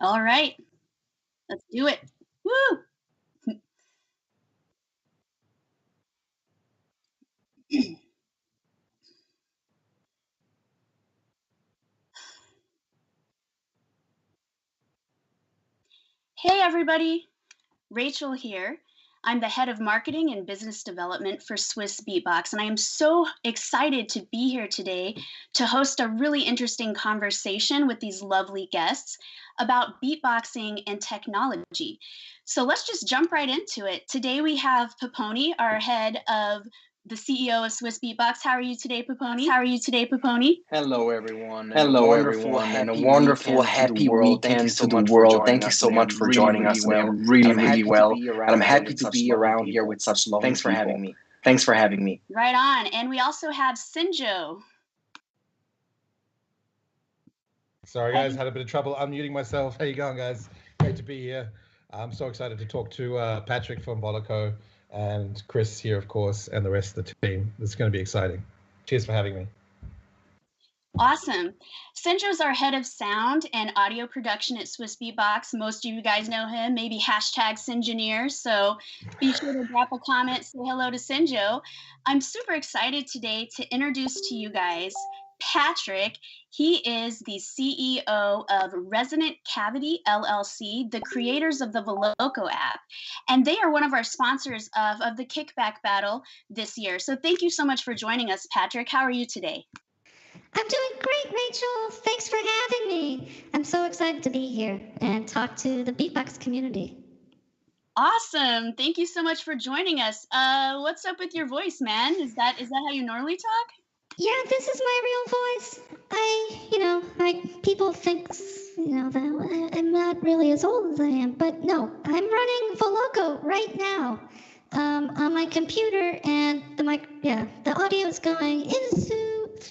All right, let's do it. Woo! Hey everybody, Rachel here. I'm the head of marketing and business development for Swissbeatbox, and I am so excited to be here today to host a really interesting conversation with these lovely guests about beatboxing and technology. So let's just jump right into it. Today we have Poponi, our head of the CEO of Swissbeatbox. How are you today, Poponi? Hello, everyone, and Hello, everyone, and a wonderful, happy weekend to the world. Thank you so much for joining us today. I'm really well, and I'm happy to be around here with such lovely Thanks for people. having me. Thanks for having me. Right on. And we also have Sinjo. Sorry, guys, had a bit of trouble unmuting myself. How you going, guys? Great to be here. I'm so excited to talk to Patrick from Voloco and Chris here, of course, and the rest of the team. It's going to be exciting. Cheers for having me. Awesome. Sinjo's our head of sound and audio production at Swissbeatbox. Most of you guys know him, maybe hashtag Singineer. So be sure to drop a comment, say hello to Sinjo. I'm super excited today to introduce to you guys Patrick. He is the CEO of Resonant Cavity, LLC, the creators of the Voloco app. And they are one of our sponsors of the Kickback Battle this year. So thank you so much for joining us, Patrick. How are you today? I'm doing great, Rachel. Thanks for having me. I'm so excited to be here and talk to the beatbox community. Awesome. Thank you so much for joining us. What's up with your voice, man? Is that how you normally talk? Yeah, this is my real voice. People think, that I'm not really as old as I am, but no, I'm running Voloco right now on my computer, and the audio is going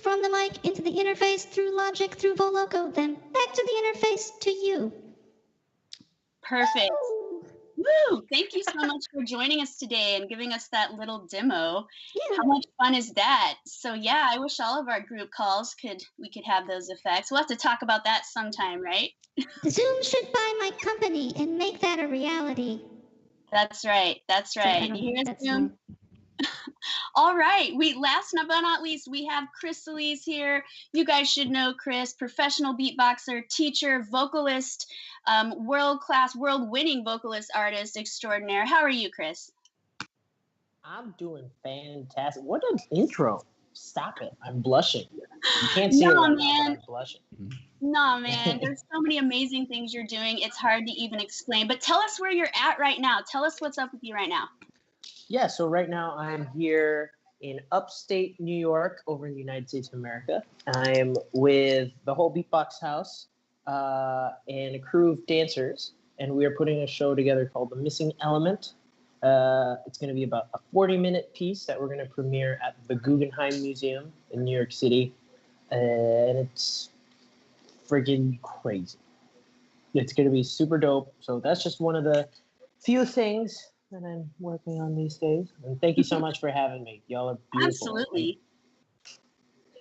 from the mic into the interface through Logic, through Voloco, then back to the interface to you. Perfect. Woo! Thank you so much for joining us today and giving us that little demo. Yeah. How much fun is that? So yeah, I wish all of our group calls we could have those effects. We'll have to talk about that sometime, right? Zoom should buy my company and make that a reality. That's right. That's right. You hear us, Zoom? All right. Last but not least, we have Chris Celiz here. You guys should know Chris, professional beatboxer, teacher, vocalist, world-class, world-winning vocalist, artist extraordinaire. How are you, Chris? I'm doing fantastic. What an intro. Stop it. I'm blushing. You can't see it right now, but I'm blushing. No, man. There's so many amazing things you're doing. It's hard to even explain. But tell us where you're at right now. Tell us what's up with you right now. Yeah, so right now I'm here in upstate New York over in the United States of America. I'm with the whole Beatbox house and a crew of dancers, and we are putting a show together called The Missing Element. It's going to be about a 40-minute piece that we're going to premiere at the Guggenheim Museum in New York City, and it's freaking crazy. It's going to be super dope. So that's just one of the few things that I'm working on these days. And thank you so much for having me. Y'all are beautiful. Absolutely.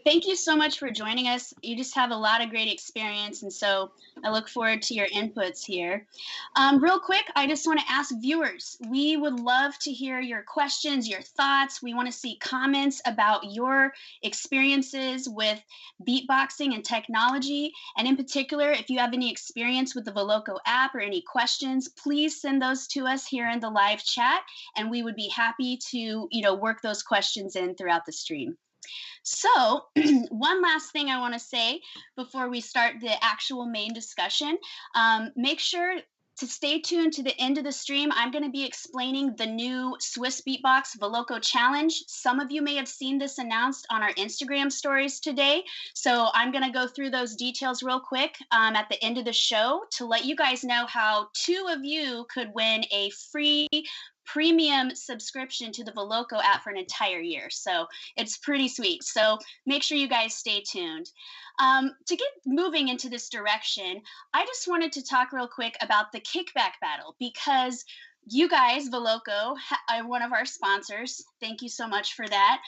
Thank you so much for joining us. You just have a lot of great experience, and so I look forward to your inputs here. Real quick, I just want to ask viewers, we would love to hear your questions, your thoughts. We want to see comments about your experiences with beatboxing and technology. And in particular, if you have any experience with the Voloco app or any questions, please send those to us here in the live chat, and we would be happy to, work those questions in throughout the stream. So one last thing I want to say before we start the actual main discussion, make sure to stay tuned to the end of the stream. I'm going to be explaining the new Swissbeatbox Voloco Challenge. Some of you may have seen this announced on our Instagram stories today. So I'm going to go through those details real quick at the end of the show to let you guys know how 2 of you could win a free premium subscription to the Voloco app for an entire year. So it's pretty sweet. So make sure you guys stay tuned. To get moving into this direction, I just wanted to talk real quick about the Kickback Battle, because you guys, Voloco, are one of our sponsors. Thank you so much for that.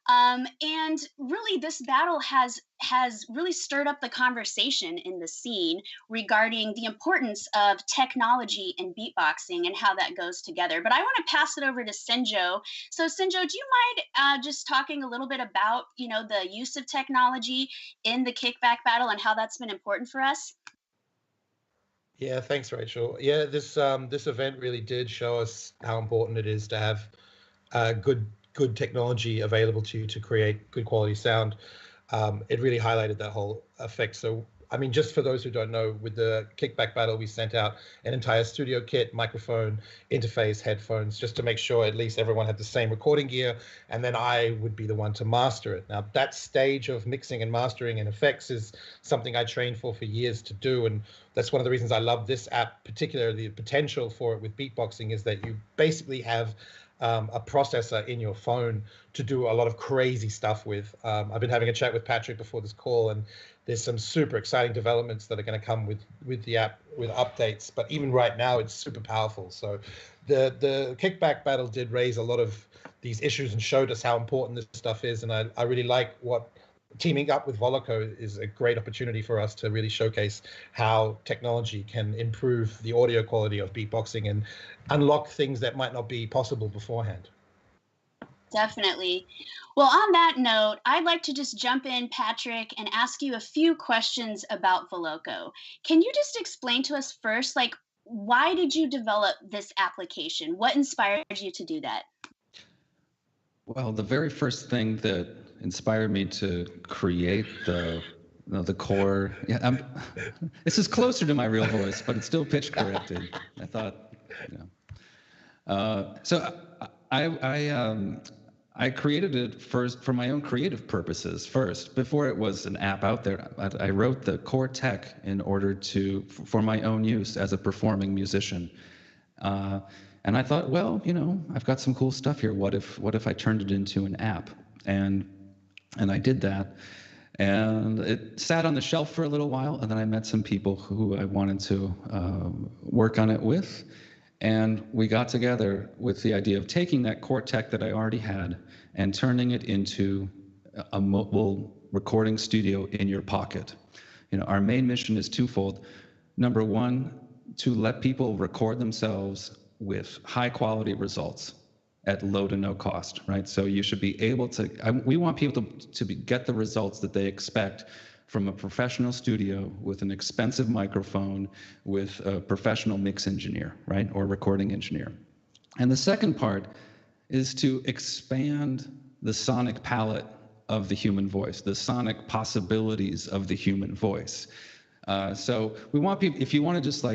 And really, this battle has really stirred up the conversation in the scene regarding the importance of technology and beatboxing and how that goes together. But I want to pass it over to Sinjo. So Sinjo, do you mind just talking a little bit about, the use of technology in the kickback battle and how that's been important for us? Yeah, thanks, Rachel. Yeah, this event really did show us how important it is to have good technology available to you to create good quality sound. It really highlighted that whole effect. So, I mean, just for those who don't know, with the kickback battle, we sent out an entire studio kit, microphone, interface, headphones, just to make sure at least everyone had the same recording gear, and then I would be the one to master it. Now, that stage of mixing and mastering and effects is something I trained for years to do, and that's one of the reasons I love this app, particularly the potential for it with beatboxing is that you basically have a processor in your phone to do a lot of crazy stuff with. I've been having a chat with Patrick before this call, and there's some super exciting developments that are going to come with the app, with updates. But even right now, it's super powerful. So the kickback battle did raise a lot of these issues and showed us how important this stuff is. And I really like what teaming up with Voloco is a great opportunity for us to really showcase how technology can improve the audio quality of beatboxing and unlock things that might not be possible beforehand. Definitely. Well, on that note, I'd like to just jump in, Patrick, and ask you a few questions about Voloco. Can you just explain to us first, like, why did you develop this application? What inspired you to do that? Well, the very first thing that inspired me to create the core. Yeah, this is closer to my real voice, but it's still pitch corrected. I thought, so I created it first for my own creative purposes first, before it was an app out there. I wrote the core tech in order for my own use as a performing musician. And I thought, well, I've got some cool stuff here. What if I turned it into an app? And I did that. And it sat on the shelf for a little while, and then I met some people who I wanted to work on it with. And we got together with the idea of taking that core tech that I already had and turning it into a mobile recording studio in your pocket. Our main mission is twofold. Number one, to let people record themselves with high quality results at low to no cost, right? So you should be able to, we want people to get the results that they expect from a professional studio with an expensive microphone, with a professional mix engineer, right? Or recording engineer. And the second part is to expand the sonic palette of the human voice, the sonic possibilities of the human voice. So we want people, if you want to just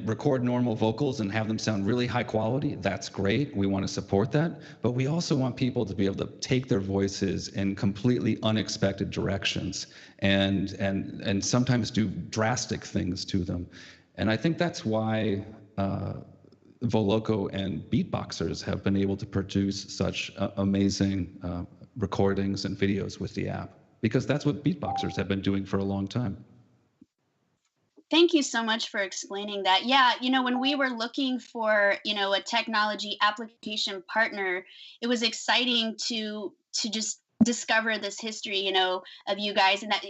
record normal vocals and have them sound really high quality, that's great. We want to support that. But we also want people to be able to take their voices in completely unexpected directions and sometimes do drastic things to them. And I think that's why Voloco and beatboxers have been able to produce such amazing recordings and videos with the app, because that's what beatboxers have been doing for a long time. Thank you so much for explaining that. Yeah, when we were looking for, a technology application partner, it was exciting to just discover this history, of you guys, and that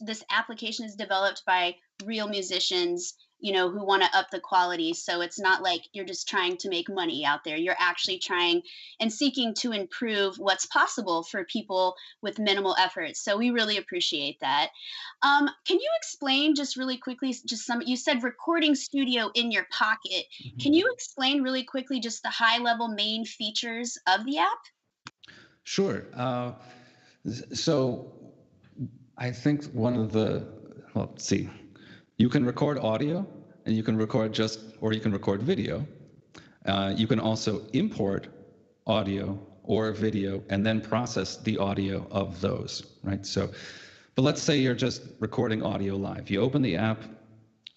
this application is developed by real musicians, who want to up the quality. So it's not like you're just trying to make money out there. You're actually trying and seeking to improve what's possible for people with minimal effort. So we really appreciate that. Can you explain just really quickly, you said recording studio in your pocket. Mm-hmm. Can you explain really quickly just the high level main features of the app? Sure. So I think you can record audio, and you can record you can record video. You can also import audio or video and then process the audio of those, right? So, but let's say you're just recording audio live. You open the app,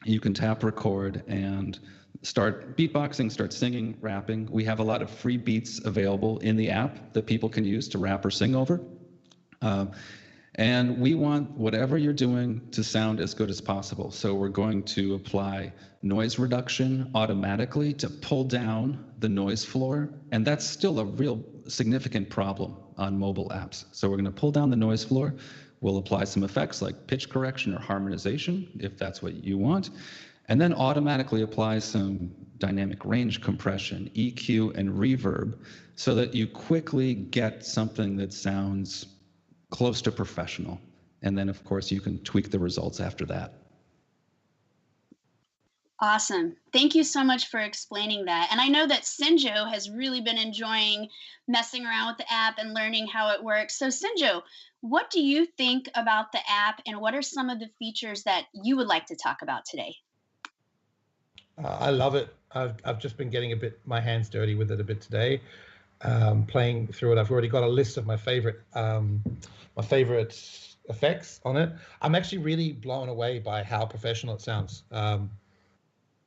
you can tap record and start beatboxing, start singing, rapping. We have a lot of free beats available in the app that people can use to rap or sing over. And we want whatever you're doing to sound as good as possible. So we're going to apply noise reduction automatically to pull down the noise floor. And that's still a real significant problem on mobile apps. So we're going to pull down the noise floor. We'll apply some effects like pitch correction or harmonization, if that's what you want. And then automatically apply some dynamic range compression, EQ, and reverb so that you quickly get something that sounds close to professional. And then, of course, you can tweak the results after that. Awesome. Thank you so much for explaining that. And I know that Sinjo has really been enjoying messing around with the app and learning how it works. So Sinjo, what do you think about the app, and what are some of the features that you would like to talk about today? I love it. I've just been getting my hands dirty with it a bit today, playing through it. I've already got a list of my favorite effects on it. I'm actually really blown away by how professional it sounds.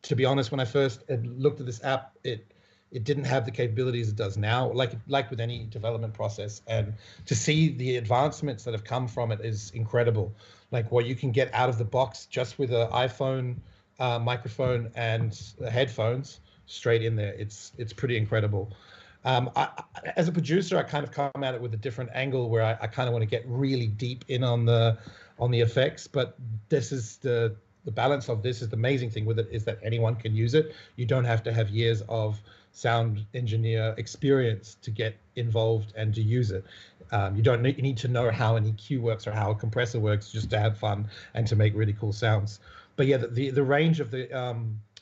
To be honest, when I first looked at this app, it didn't have the capabilities it does now, like with any development process. And to see the advancements that have come from it is incredible. Like what you can get out of the box just with an iPhone microphone and headphones straight in there. It's pretty incredible. As a producer, I kind of come at it with a different angle where I kind of want to get really deep in on the effects, but this is the balance of this is the amazing thing with it is that anyone can use it. You don't have to have years of sound engineer experience to get involved and to use it. You need to know how an EQ works or how a compressor works just to have fun and to make really cool sounds. But yeah, the range of the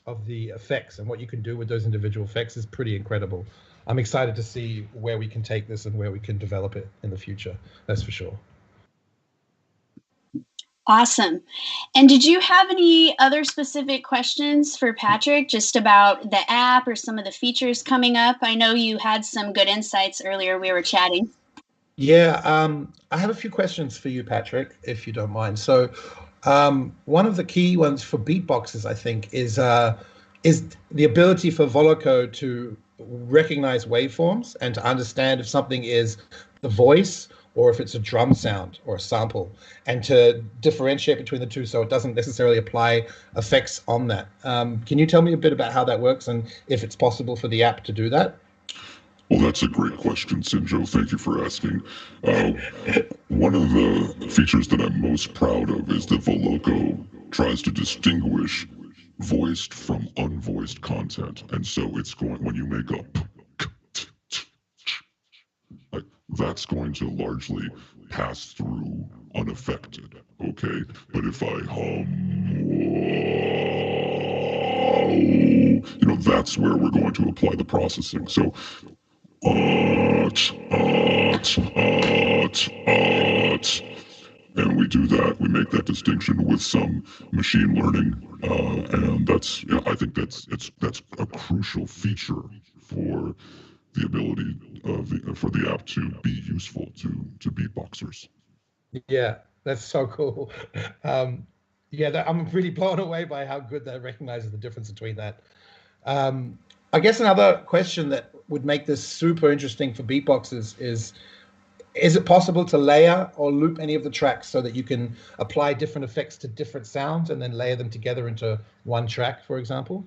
effects and what you can do with those individual effects is pretty incredible. I'm excited to see where we can take this and where we can develop it in the future. That's for sure. Awesome. And did you have any other specific questions for Patrick just about the app or some of the features coming up? I know you had some good insights earlier. We were chatting. Yeah, I have a few questions for you, Patrick, if you don't mind. So one of the key ones for beatboxers, I think, is the ability for Voloco to recognize waveforms and to understand if something is the voice or if it's a drum sound or a sample, and to differentiate between the two so it doesn't necessarily apply effects on that. Can you tell me a bit about how that works and if it's possible for the app to do that? Well, that's a great question, Sinjo. Thank you for asking. One of the features that I'm most proud of is that Voloco tries to distinguish voiced from unvoiced content. And so it's going, when you make a like, that's going to largely pass through unaffected, okay? But if I hum, that's where we're going to apply the processing. So and we do that. We make that distinction with some machine learning, and I think that's a crucial feature for the ability for the app to be useful to beatboxers. Yeah, that's so cool. I'm really blown away by how good that recognizes the difference between that. I guess another question that would make this super interesting for beatboxers is it possible to layer or loop any of the tracks so that you can apply different effects to different sounds and then layer them together into one track, for example?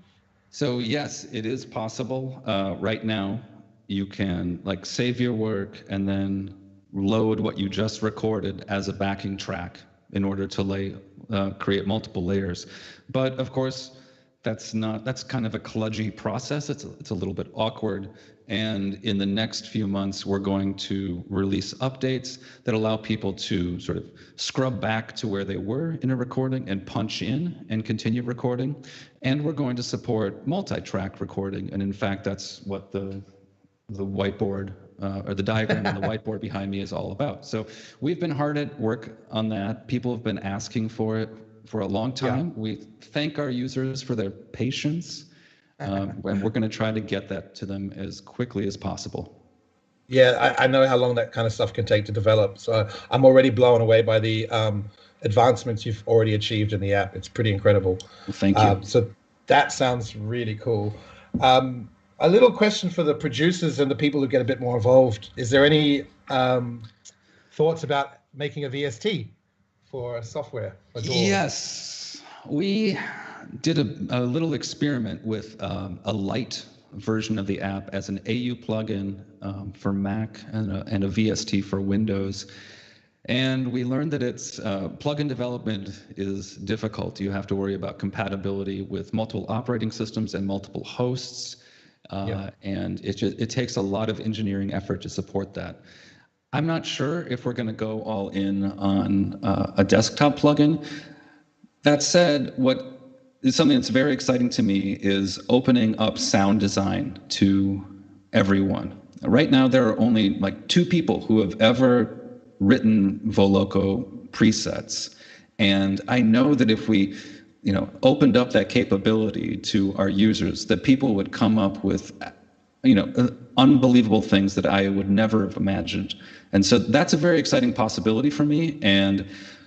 So yes, it is possible. Right now, you can save your work and then load what you just recorded as a backing track in order to create multiple layers. But of course, that's kind of a kludgy process. It's a little bit awkward. And in the next few months, we're going to release updates that allow people to sort of scrub back to where they were in a recording and punch in and continue recording. And we're going to support multi-track recording. And in fact, that's what the whiteboard or the diagram on the whiteboard behind me is all about. So we've been hard at work on that. People have been asking for it for a long time. Yeah. We thank our users for their patience, and we're going to try to get that to them as quickly as possible. Yeah, I know how long that kind of stuff can take to develop. So I'm already blown away by the advancements you've already achieved in the app. It's pretty incredible. Well, thank you. So that sounds really cool. A little question for the producers and the people who get a bit more involved. Is there any thoughts about making a VST for software for DAW. Yes, we did a little experiment with a light version of the app as an AU plugin for Mac and a VST for Windows. And we learned that it's plugin development is difficult. You have to worry about compatibility with multiple operating systems and multiple hosts. And it takes a lot of engineering effort to support that. I'm not sure if we're going to go all in on a desktop plugin. That said, what is something that's very exciting to me is opening up sound design to everyone. Right now, there are only like 2 people who have ever written Voloco presets. And I know that if we opened up that capability to our users, that people would come up with unbelievable things that I would never have imagined. And so that's a very exciting possibility for me. And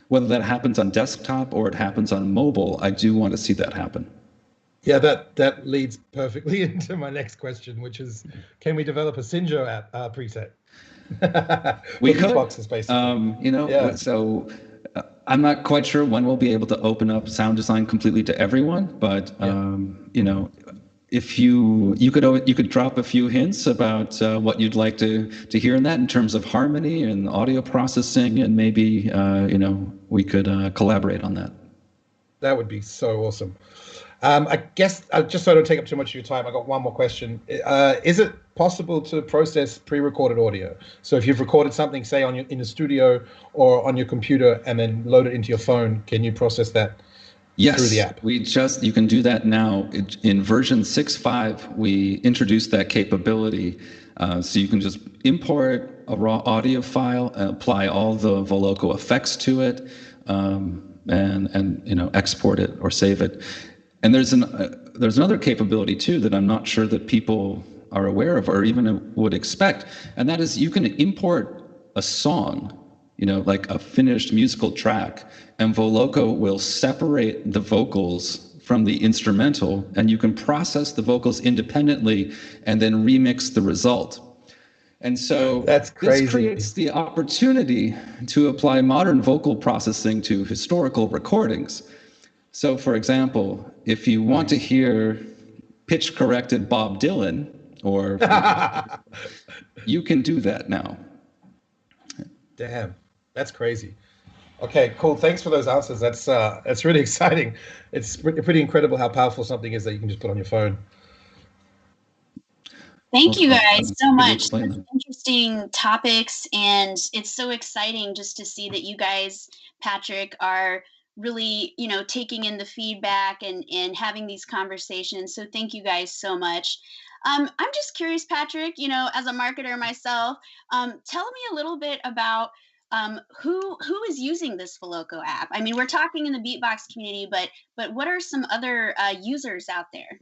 whether that happens on desktop or it happens on mobile, I do want to see that happen. Yeah, that leads perfectly into my next question, which is, can we develop a Sinjo app preset? We could. Beatboxes, basically. So I'm not quite sure when we'll be able to open up sound design completely to everyone, but if you could drop a few hints about what you'd like to hear in that in terms of harmony and audio processing, and maybe we could collaborate on that. That would be so awesome. I guess just so I don't take up too much of your time, I got one more question. Is it possible to process pre-recorded audio? So if you've recorded something, say in the studio or on your computer, and then load it into your phone, can you process that? Yes, through the app? You can do that now. In version 6.5, we introduced that capability. So you can just import a raw audio file and apply all the Voloco effects to it, and export it or save it. And there's another capability too that I'm not sure that people are aware of or even would expect, and that is you can import a song, like a finished musical track, and Voloco will separate the vocals from the instrumental, and you can process the vocals independently and then remix the result. And so that's crazy. This creates the opportunity to apply modern vocal processing to historical recordings. So, for example, if you want to hear pitch-corrected Bob Dylan, or you can do that now. Damn, that's crazy. Okay, cool. Thanks for those answers. That's really exciting. It's pretty incredible how powerful something is that you can just put on your phone. Thank you guys so much. Interesting topics, and it's so exciting just to see that you guys, Patrick, are really, taking in the feedback and having these conversations. So thank you guys so much. I'm just curious, Patrick, as a marketer myself, tell me a little bit about who is using this Voloco app. I mean, we're talking in the beatbox community, but what are some other users out there?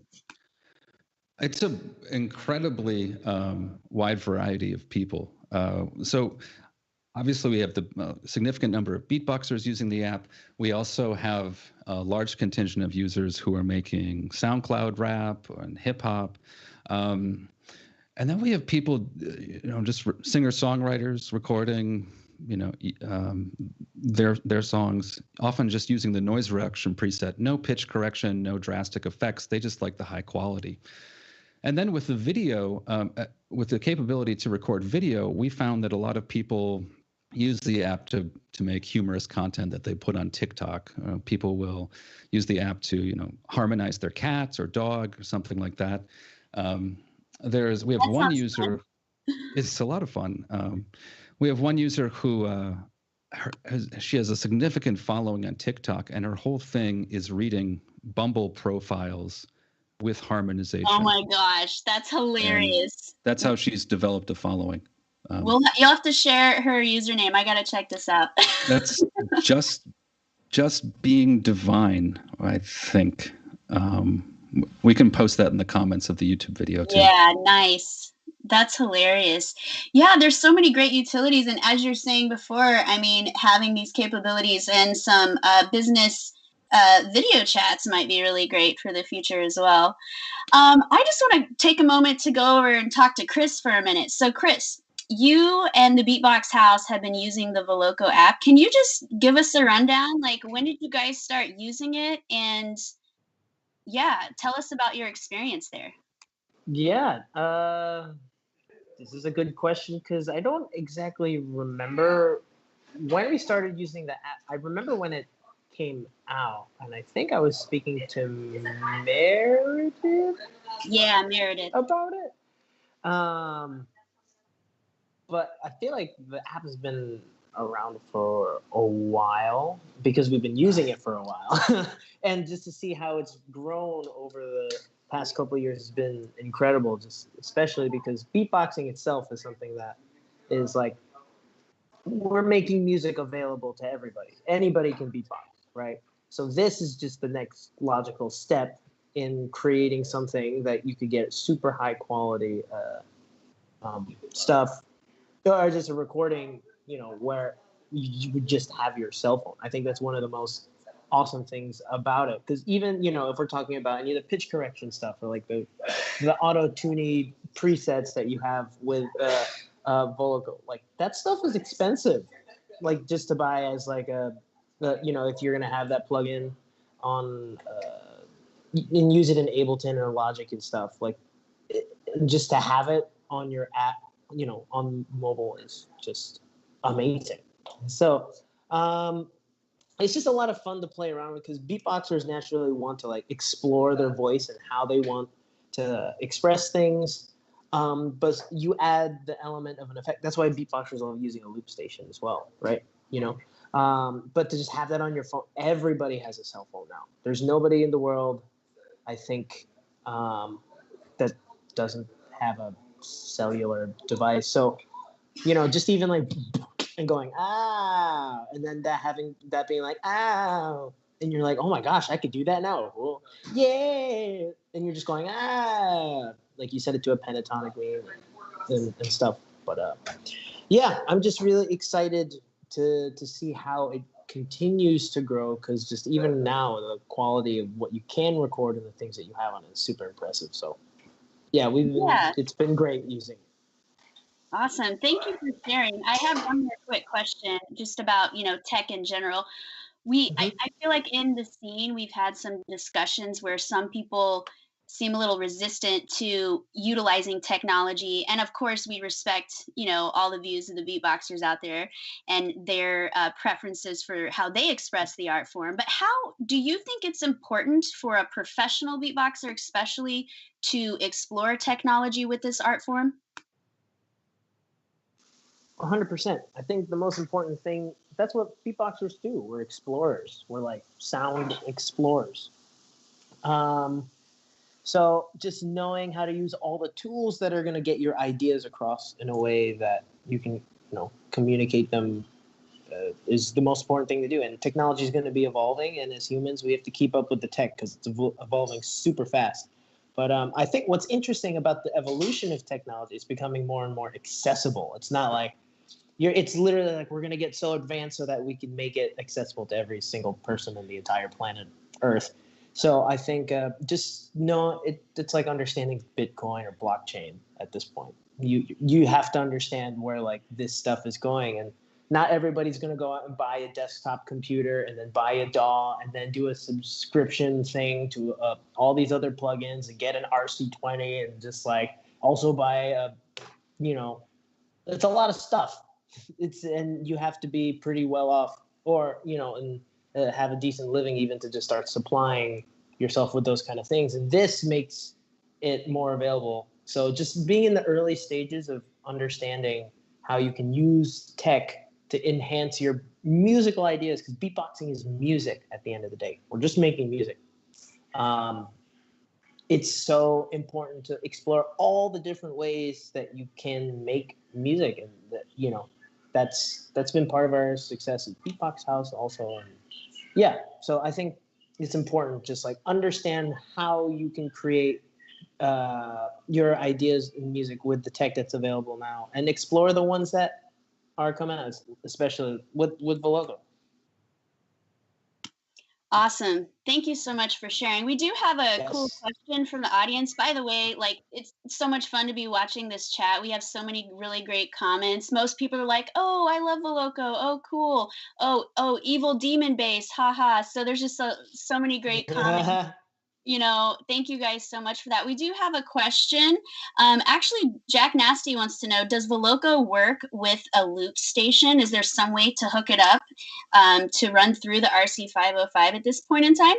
It's an incredibly wide variety of people. So obviously, we have the significant number of beatboxers using the app. We also have a large contingent of users who are making SoundCloud rap and hip hop. And then we have people, just singer-songwriters recording, their songs, often just using the noise reduction preset, no pitch correction, no drastic effects. They just like the high quality. And then with the video, with the capability to record video, we found that a lot of people use the app to make humorous content that they put on TikTok. People will use the app to, harmonize their cats or dog or something like that. We have one user. It's a lot of fun. We have one user who she has a significant following on TikTok, and her whole thing is reading Bumble profiles with harmonization. Oh my gosh, that's hilarious. And that's how she's developed a following. Well, you'll have to share her username. I gotta check this out. That's just being divine, I think. We can post that in the comments of the YouTube video too. Yeah, nice. That's hilarious. Yeah, there's so many great utilities, and as you're saying before, I mean, having these capabilities and some business video chats might be really great for the future as well. I just want to take a moment to go over and talk to Chris for a minute. So Chris, you and the Beatbox House have been using the Voloco app. Can you just give us a rundown? Like, when did you guys start using it? And yeah, tell us about your experience there. Yeah, this is a good question because I don't exactly remember when we started using the app. I remember when it came out, and I think I was speaking to Meredith Yeah, Meredith. about it. But I feel like the app has been around for a while because we've been using it for a while. And just to see how it's grown over the past couple of years has been incredible, just especially because beatboxing itself is something that is like, we're making music available to everybody. Anybody can beatbox, right? So this is just the next logical step in creating something that you could get super high quality stuff, or just a recording, where you would just have your cell phone. I think that's one of the most awesome things about it, because even if we're talking about any of the pitch correction stuff or like the auto tuning presets that you have with Voloco, like that stuff is expensive, like just to buy as like if you're gonna have that plugin on and use it in Ableton or Logic and stuff, like just to have it on your app, on mobile is just amazing. So it's just a lot of fun to play around with because beatboxers naturally want to like explore their voice and how they want to express things. But you add the element of an effect. That's why beatboxers love using a loop station as well, right? But to just have that on your phone, everybody has a cell phone now. There's nobody in the world, I think, that doesn't have a cellular device. So, just even like and going and then that being like and you're like, oh my gosh, I could do that now. Well, yeah, and you're just going like you set it to a pentatonic and stuff. But yeah, I'm just really excited to see how it continues to grow, because just even now the quality of what you can record and the things that you have on it is super impressive. So yeah, it's been great using it. Awesome. Thank you for sharing. I have one more quick question just about, tech in general. I feel like in the scene, we've had some discussions where some people seem a little resistant to utilizing technology. And of course, we respect, all the views of the beatboxers out there and their preferences for how they express the art form. But how do you think it's important for a professional beatboxer, especially, to explore technology with this art form? 100%. I think the most important thing, that's what beatboxers do. We're explorers. We're like sound explorers. So just knowing how to use all the tools that are going to get your ideas across in a way that you can, communicate them is the most important thing to do. And technology is going to be evolving. And as humans, we have to keep up with the tech because it's evolving super fast. But I think what's interesting about the evolution of technology is becoming more and more accessible. It's not like it's literally like we're going to get so advanced so that we can make it accessible to every single person on the entire planet Earth. So I think it's like understanding Bitcoin or blockchain at this point. You have to understand where like this stuff is going, and not everybody's going to go out and buy a desktop computer and then buy a DAW and then do a subscription thing to all these other plugins and get an RC20 and just like also buy it's a lot of stuff. And you have to be pretty well off, or and have a decent living even to just start supplying yourself with those kind of things. And this makes it more available. So just being in the early stages of understanding how you can use tech to enhance your musical ideas, because beatboxing is music at the end of the day. We're just making music. It's so important to explore all the different ways that you can make music, and that's been part of our success at Beatbox House also. And yeah, so I think it's important just like understand how you can create your ideas in music with the tech that's available now, and explore the ones that are coming out, especially with Voloco. Awesome. Thank you so much for sharing. We do have a cool question from the audience. By the way, like, it's so much fun to be watching this chat. We have so many really great comments. Most people are like, "Oh, I love Voloco. Oh, cool. Oh, evil demon base. Haha." So there's just so many great comments. Thank you guys so much for that. We do have a question. Actually, Jack Nasty wants to know, does Voloco work with a loop station? Is there some way to hook it up to run through the RC505 at this point in time?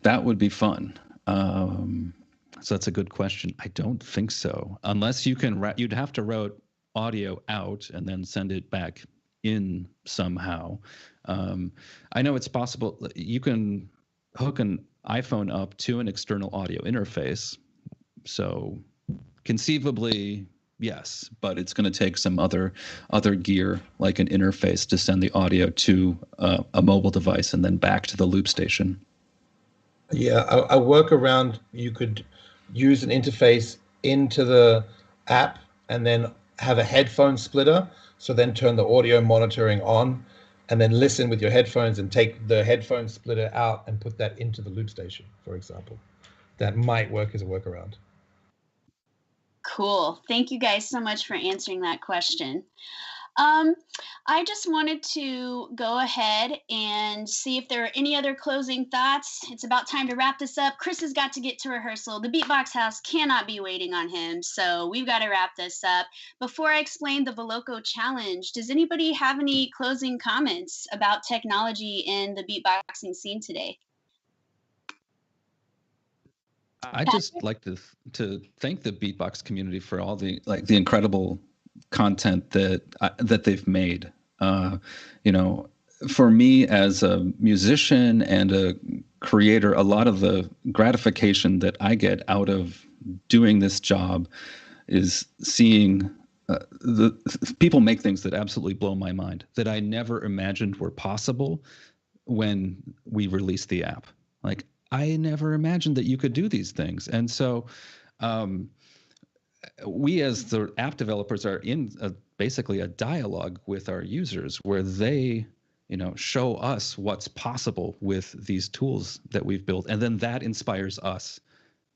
That would be fun. So that's a good question. I don't think so. Unless you can, you'd have to route audio out and then send it back in somehow. I know it's possible. You can hook an iPhone up to an external audio interface. So conceivably, yes, but it's going to take some other gear, like an interface, to send the audio to a mobile device and then back to the loop station. Yeah, a workaround, you could use an interface into the app and then have a headphone splitter. So then turn the audio monitoring on and then listen with your headphones and take the headphone splitter out and put that into the loop station, for example. That might work as a workaround. Cool. Thank you guys so much for answering that question. I just wanted to go ahead and see if there are any other closing thoughts. It's about time to wrap this up. Chris has got to get to rehearsal. The Beatbox House cannot be waiting on him, so we've got to wrap this up. Before I explain the Voloco Challenge, does anybody have any closing comments about technology in the beatboxing scene today? I'd just like to thank the beatbox community for all the incredible content that they've made. For me as a musician and a creator, a lot of the gratification that I get out of doing this job is seeing the people make things that absolutely blow my mind, that I never imagined were possible when we released the app. Like, I never imagined that you could do these things. And so we as the app developers are in basically a dialogue with our users where they show us what's possible with these tools that we've built. And then that inspires us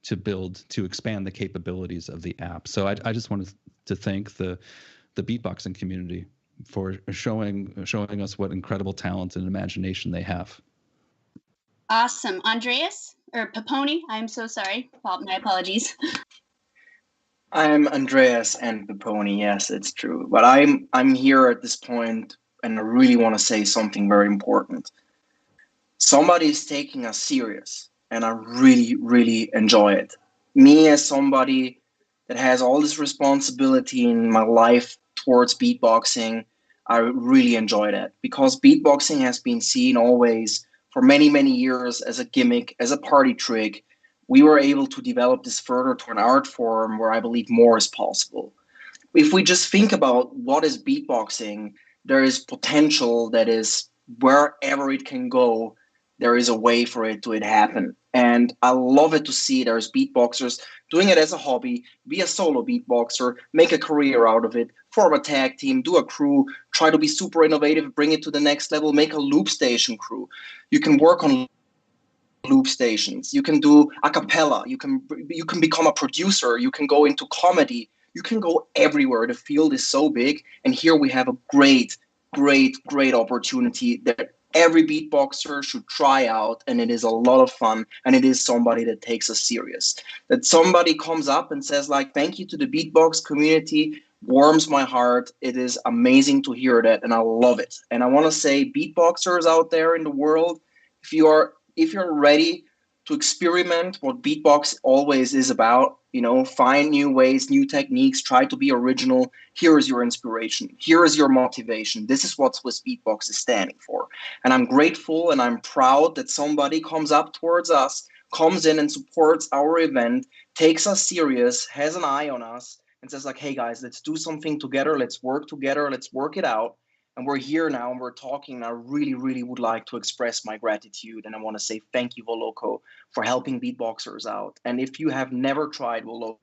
to expand the capabilities of the app. So I just wanted to thank the beatboxing community for showing us what incredible talent and imagination they have. Awesome. Andreas, or Peponi, I'm so sorry. My apologies. I'm Andreas and Peponi, yes, it's true. But I'm here at this point, and I really want to say something very important. Somebody is taking us serious, and I really, really enjoy it. Me as somebody that has all this responsibility in my life towards beatboxing, I really enjoy that, because beatboxing has been seen always for many, many years as a gimmick, as a party trick. We were able to develop this further to an art form where I believe more is possible. If we just think about what is beatboxing, there is potential that is wherever it can go, there is a way for it to happen. And I love it to see there's beatboxers doing it as a hobby, be a solo beatboxer, make a career out of it, form a tag team, do a crew, try to be super innovative, bring it to the next level, make a loop station crew. You can work on loop stations. You can do a cappella. You can become a producer. You can go into comedy. You can go everywhere. The field is so big. And here we have a great, great, great opportunity that every beatboxer should try out. And it is a lot of fun. And it is somebody that takes us serious. That somebody comes up and says, like, thank you to the beatbox community, warms my heart. It is amazing to hear that. And I love it. And I want to say, beatboxers out there in the world, if you're ready to experiment what beatbox always is about, find new ways, new techniques, try to be original. Here is your inspiration. Here is your motivation. This is what Swissbeatbox is standing for. And I'm grateful and I'm proud that somebody comes up towards us, comes in and supports our event, takes us serious, has an eye on us, and says like, hey guys, let's do something together. Let's work together. Let's work it out. And we're here now and we're talking. And I really, really would like to express my gratitude. And I want to say thank you, Voloco, for helping beatboxers out. And if you have never tried Voloco,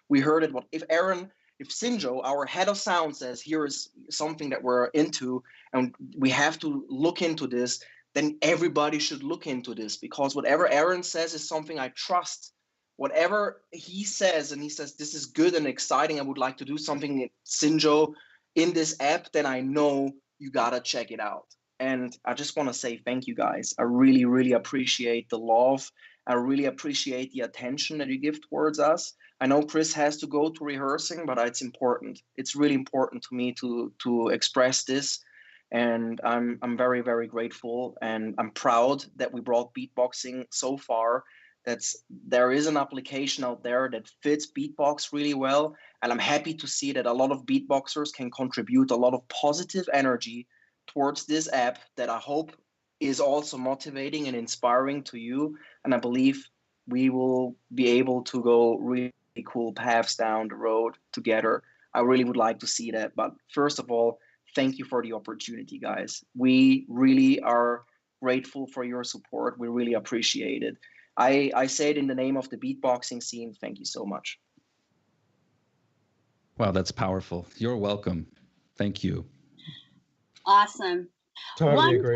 we heard it. If Aaron if Sinjo, our head of sound, says here is something that we're into and we have to look into this, then everybody should look into this, because whatever Aaron says is something I trust. Whatever he says, and he says this is good and exciting, I would like to do something in Sinjo in this app, then I know you gotta check it out. And I just want to say thank you guys. I really, really appreciate the love. I really appreciate the attention that you give towards us. I know Chris has to go to rehearsing, but it's important. It's really important to me to express this. And I'm very, very grateful, and I'm proud that we brought beatboxing so far. There is an application out there that fits beatbox really well, and I'm happy to see that a lot of beatboxers can contribute a lot of positive energy towards this app that I hope is also motivating and inspiring to you. And I believe we will be able to go really cool paths down the road together. I really would like to see that. But first of all, thank you for the opportunity, guys. We really are grateful for your support. We really appreciate it. I say it in the name of the beatboxing scene. Thank you so much. Wow, that's powerful. You're welcome. Thank you. Awesome. Totally agree.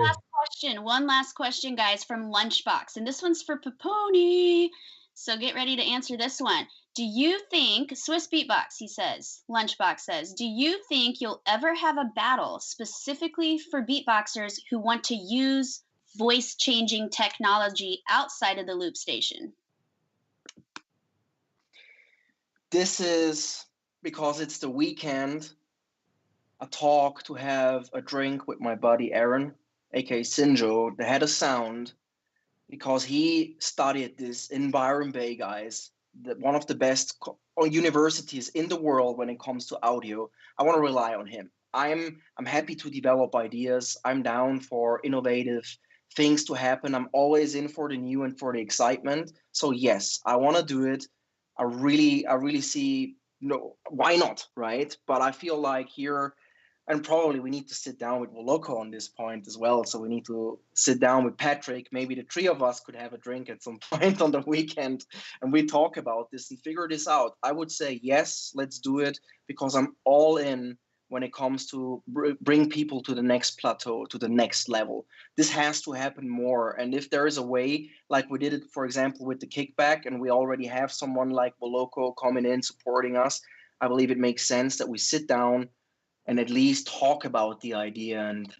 One last question, guys, from Lunchbox. And this one's for Paponi. So get ready to answer this one. Do you think, Swissbeatbox, he says, Lunchbox says, do you think you'll ever have a battle specifically for beatboxers who want to use voice-changing technology outside of the loop station? This is, because it's the weekend, a talk to have a drink with my buddy Aaron, aka Sinjo, the head of sound, because he studied this in Byron Bay, guys, one of the best universities in the world when it comes to audio. I want to rely on him. I'm happy to develop ideas. I'm down for innovative things to happen. I'm always in for the new and for the excitement. So yes, I want to do it. I really see, no, why not, right? But I feel like here, and probably we need to sit down with Voloco on this point as well. So we need to sit down with Patrick. Maybe the three of us could have a drink at some point on the weekend and we talk about this and figure this out. I would say, yes, let's do it, because I'm all in when it comes to bring people to the next plateau, to the next level. This has to happen more. And if there is a way, like we did it, for example, with the kickback, and we already have someone like Voloco coming in, supporting us, I believe it makes sense that we sit down and at least talk about the idea. And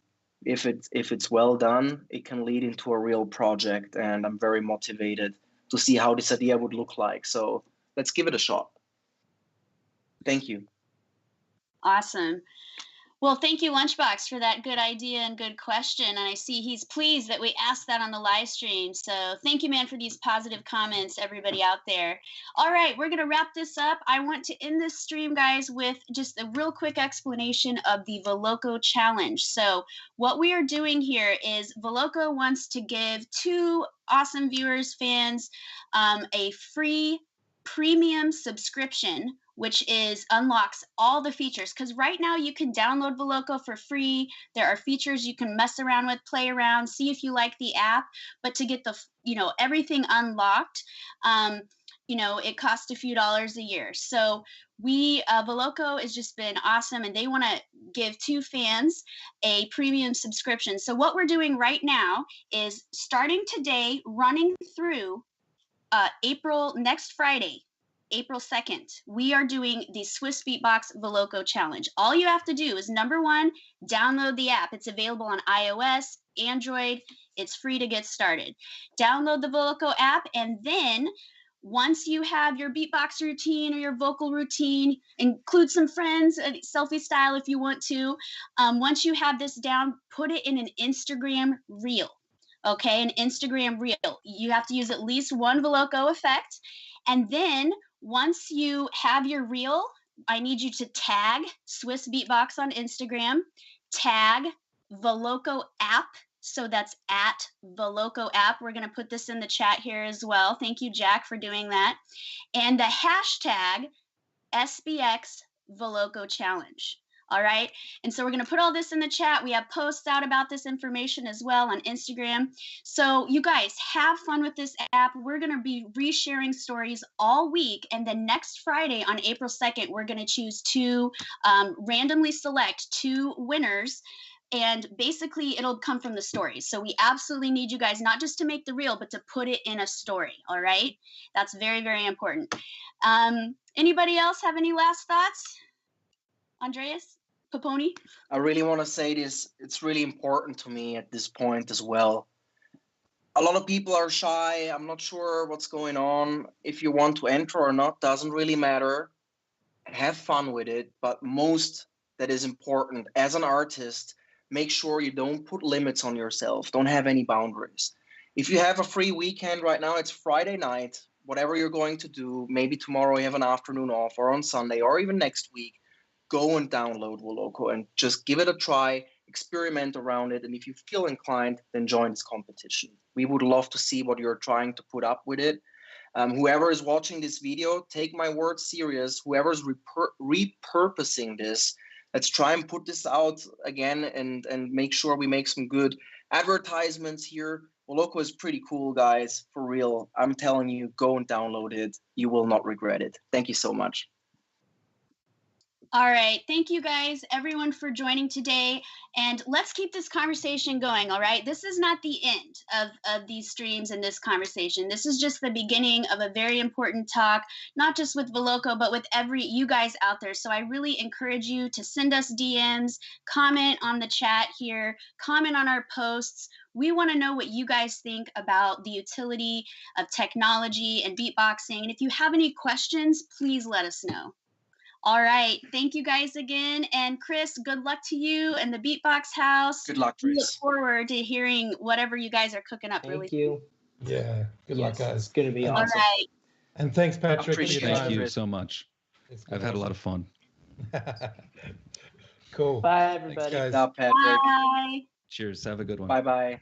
if it's well done, it can lead into a real project. And I'm very motivated to see how this idea would look like. So let's give it a shot. Thank you. Awesome. Well, thank you, Lunchbox, for that good idea and good question. And I see he's pleased that we asked that on the live stream. So thank you, man, for these positive comments, everybody out there. All right, we're going to wrap this up. I want to end this stream, guys, with just a real quick explanation of the Voloco Challenge. So what we are doing here is Voloco wants to give two awesome viewers, fans, a free premium subscription, which unlocks all the features. Because right now you can download Voloco for free. There are features you can mess around with, play around, see if you like the app. But to get the everything unlocked, it costs a few dollars a year. So Voloco has just been awesome, and they want to give two fans a premium subscription. So what we're doing right now is starting today, running through next Friday, April 2nd, we are doing the Swissbeatbox Voloco Challenge. All you have to do is, number one, download the app. It's available on iOS, Android. It's free to get started. Download the Voloco app, and then once you have your beatbox routine or your vocal routine, include some friends, selfie style if you want to. Once you have this down, put it in an Instagram reel. Okay, an Instagram reel. You have to use at least one Voloco effect. And then once you have your reel, I need you to tag Swissbeatbox on Instagram, tag Voloco App. So that's at Voloco App. We're going to put this in the chat here as well. Thank you, Jack, for doing that. And the hashtag SBX Voloco Challenge. All right. And so we're going to put all this in the chat. We have posts out about this information as well on Instagram. So you guys have fun with this app. We're going to be resharing stories all week. And then next Friday on April 2nd, we're going to choose randomly select 2 winners. And basically, it'll come from the stories. So we absolutely need you guys not just to make the reel, but to put it in a story. All right. That's very, very important. Anybody else have any last thoughts? Andreas? Paponi? I really want to say this. It's really important to me at this point as well. A lot of people are shy. I'm not sure what's going on. If you want to enter or not, doesn't really matter. Have fun with it. But most that is important as an artist, make sure you don't put limits on yourself. Don't have any boundaries. If you have a free weekend right now, it's Friday night, whatever you're going to do, maybe tomorrow you have an afternoon off, or on Sunday, or even next week, go and download Voloco and just give it a try, experiment around it. And if you feel inclined, then join this competition. We would love to see what you're trying to put up with it. Whoever is watching this video, take my word serious. Whoever's repurposing this, let's try and put this out again and make sure we make some good advertisements here. Voloco is pretty cool, guys, for real. I'm telling you, go and download it. You will not regret it. Thank you so much. All right. Thank you guys, everyone, for joining today. And let's keep this conversation going. All right. This is not the end of these streams and this conversation. This is just the beginning of a very important talk, not just with Voloco, but with you guys out there. So I really encourage you to send us DMs, comment on the chat here, comment on our posts. We want to know what you guys think about the utility of technology and beatboxing. And if you have any questions, please let us know. All right. Thank you guys again. And Chris, good luck to you and the Beatbox House. Good luck, We look Chris. forward to hearing whatever you guys are cooking up. Thank you. Yeah. Good luck, Yes, guys. it's going to be All awesome. right. And thanks, Patrick. Appreciate for your Thank time. you so much. I've had a lot of fun. Cool. Bye, everybody. Thanks, guys. Stop, Patrick. Bye. Cheers. Have a good one. Bye-bye.